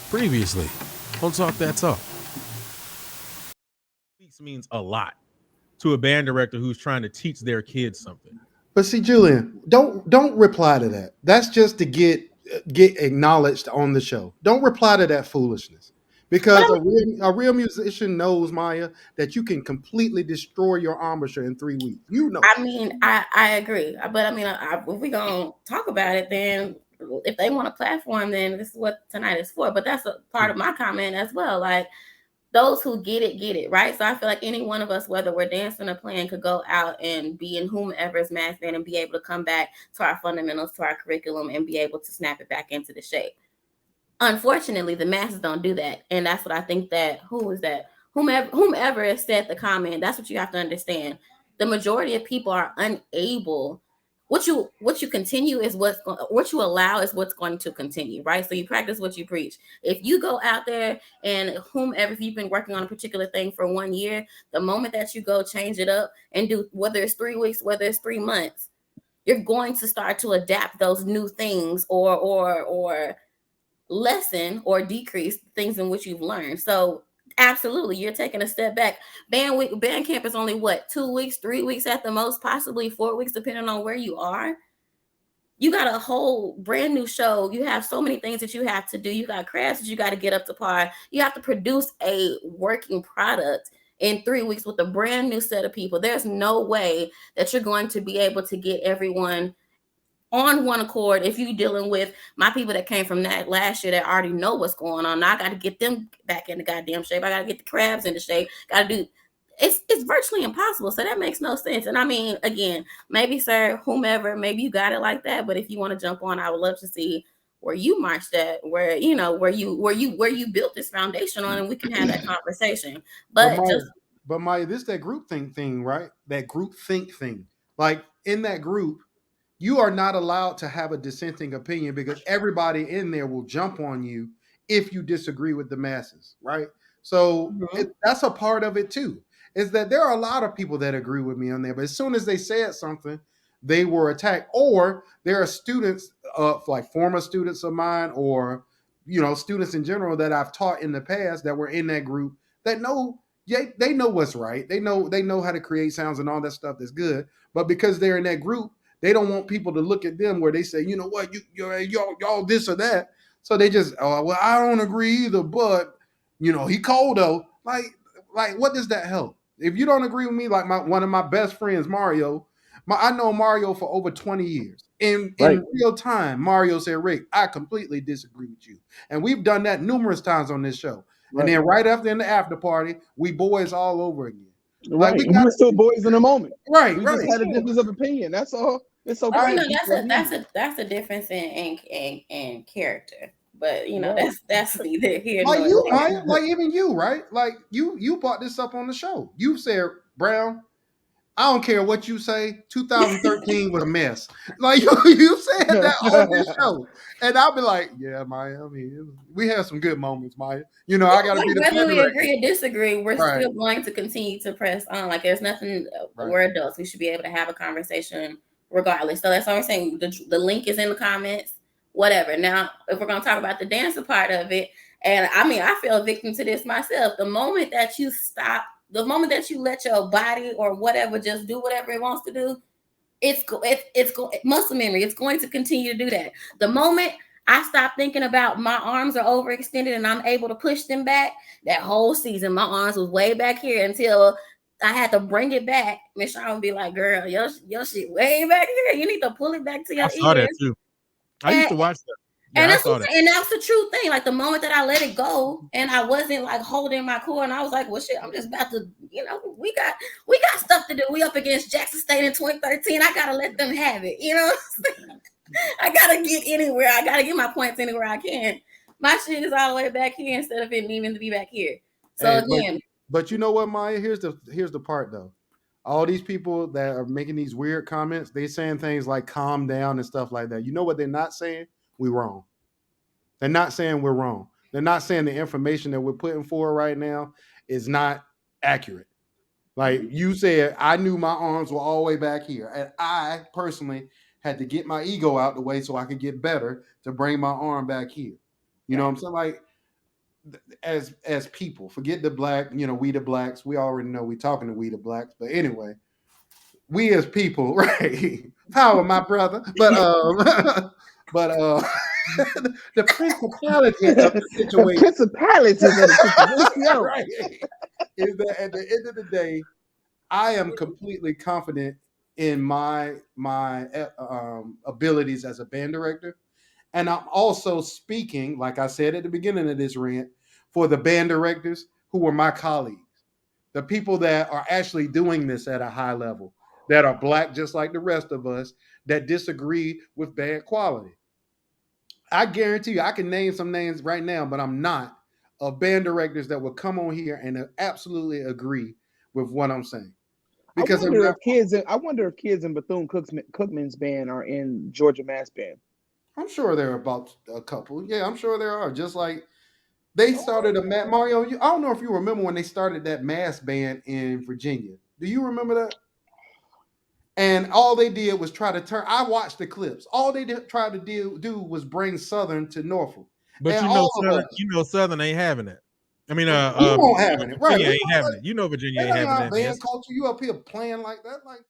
Previously, don't talk that talk. Weeks means a lot to a band director who's trying to teach their kids something. But see, Julian, don't reply to that. That's just to get acknowledged on the show. Don't reply to that foolishness. But Because I mean, a real musician knows, Maya, that you can completely destroy your embouchure in 3 weeks. You know. I agree. But I mean, if we gonna talk about it, then if they want a platform, then this is what tonight is for. But that's a part of my comment as well. Like those who get it, right? So I feel like any one of us, whether we're dancing or playing, could go out and be in whomever's mass band and be able to come back to our fundamentals, to our curriculum, and be able to snap it back into the shape. Unfortunately, the masses don't do that, and that's what I think that whomever has said the comment, that's what you have to understand. The majority of people are unable. What you continue is what you allow is what's going to continue, right? So you practice what you preach. If you go out there and whomever, if you've been working on a particular thing for 1 year, the moment that you go change it up and do, whether it's 3 weeks, whether it's 3 months, you're going to start to adapt those new things or lessen or decrease things in which you've learned. So absolutely, you're taking a step back. Band camp is only what, 2 weeks, 3 weeks at the most, possibly 4 weeks, depending on where you are. You got a whole brand new show. You have so many things that you have to do. You got crafts that you got to get up to par. You have to produce a working product in 3 weeks with a brand new set of people. There's no way that you're going to be able to get everyone on one accord if you're dealing with my people that came from that last year that already know what's going on. Now I got to get them back in the goddamn shape. I got to get the crabs into shape. Got to do. It's virtually impossible. So that makes no sense. And I mean, again, maybe sir, whomever, maybe you got it like that. But if you want to jump on, I would love to see where you marched at, where you built this foundation on, and we can have that conversation. But But Maya, just but Maya, this that group think thing, right? That group think thing. Like in that group, you are not allowed to have a dissenting opinion because everybody in there will jump on you if you disagree with the masses, right? So mhm. that's a part of it too. Is that there are a lot of people that agree with me on there, but as soon as they said something, they were attacked. Or there are students, like former students of mine, or students in general that I've taught in the past that were in that group that know, yeah, they know what's right. They know how to create sounds and all that stuff that's good. But because they're in that group, they don't want people to look at them where they say, you know what, y'all this or that. So they just, oh well, I don't agree either, but he cold though. Like what does that help? If you don't agree with me, like one of my best friends, Mario, I know Mario for over 20 years. In Right. real time, Mario said, Rick, I completely disagree with you. And we've done that numerous times on this show. And Right. then right after in the after party, we boys all over again. Like Right. we And got we're still boys in the moment. right, We just right. had a difference of opinion. That's all. It's Oh, okay. that's People are a human. that's a difference in character. But Right. that's neither here Like nor you, there. Maya, like even you, right? Like you brought this up on the show. You said, Brown, I don't care what you say. 2013 was a mess. Like you said that on this show, and I'll be like, yeah, Maya. I mean, we had some good moments, Maya. I got to be Like the whether band we director. agree or disagree, we're Right, still going to continue to press on. Like there's nothing. right. We're adults. We should be able to have a conversation regardless. So that's what I'm saying. The link is in the comments. Whatever. Now, if we're gonna talk about the dancing part of it, and I mean, I feel a victim to this myself. The moment that you stop, the moment that you let your body or whatever just do whatever it wants to do, muscle memory. It's going to continue to do that. The moment I stop thinking about my arms are overextended and I'm able to push them back, that whole season my arms was way back here until I had to bring it back. Miss Shawn would be like, "Girl, your shit way back here. You need to pull it back to I your saw that ears." too. I used And to watch that. and Yeah, I that's saw that. and that's the true thing. Like the moment that I let it go and I wasn't like holding my core, and I was like, well shit, I'm just about to, we got stuff to do. We up against Jackson State in 2013. I gotta let them have it, I gotta get anywhere. I gotta get my points anywhere I can. My shit is all the way back here instead of it needing to be back here. So Hey, again, but you know what, Maya? Here's the part though. All these people that are making these weird comments, they saying things like "calm down" and stuff like that. You know what they're not saying? We wrong. They're not saying we're wrong. They're not saying the information that we're putting forward right now is not accurate. Like you said, I knew my arms were all the way back here. And I personally had to get my ego out the way so I could get better to bring my arm back here. You know right. what I'm saying? Like as people, forget the black, we the blacks. We already know we talking to we the blacks, but anyway, we as people, right? Power, my brother. But the principality of the situation, principalities of the situation, right, is that at the end of the day, I am completely confident in my abilities as a band director, and I'm also speaking, like I said at the beginning of this rant, for the band directors who are my colleagues, the people that are actually doing this at a high level, that are black just like the rest of us, that disagree with bad quality. I guarantee you, I can name some names right now, but I'm not, of band directors that will come on here and absolutely agree with what I'm saying. Because I wonder if kids in Bethune-Cookman's band are in Georgia Mass Band. I'm sure there are about a couple. Yeah, I'm sure there are. Just like they started Mario. I don't know if you remember when they started that mass band in Virginia. Do you remember that? And all they did was try to turn. I watched the clips. All they tried to do was bring Southern to Norfolk. But and Southern ain't having it. I mean, you won't having it, right? Virginia ain't having it. Virginia That ain't ain't having our that. band culture. You up here playing like that, like.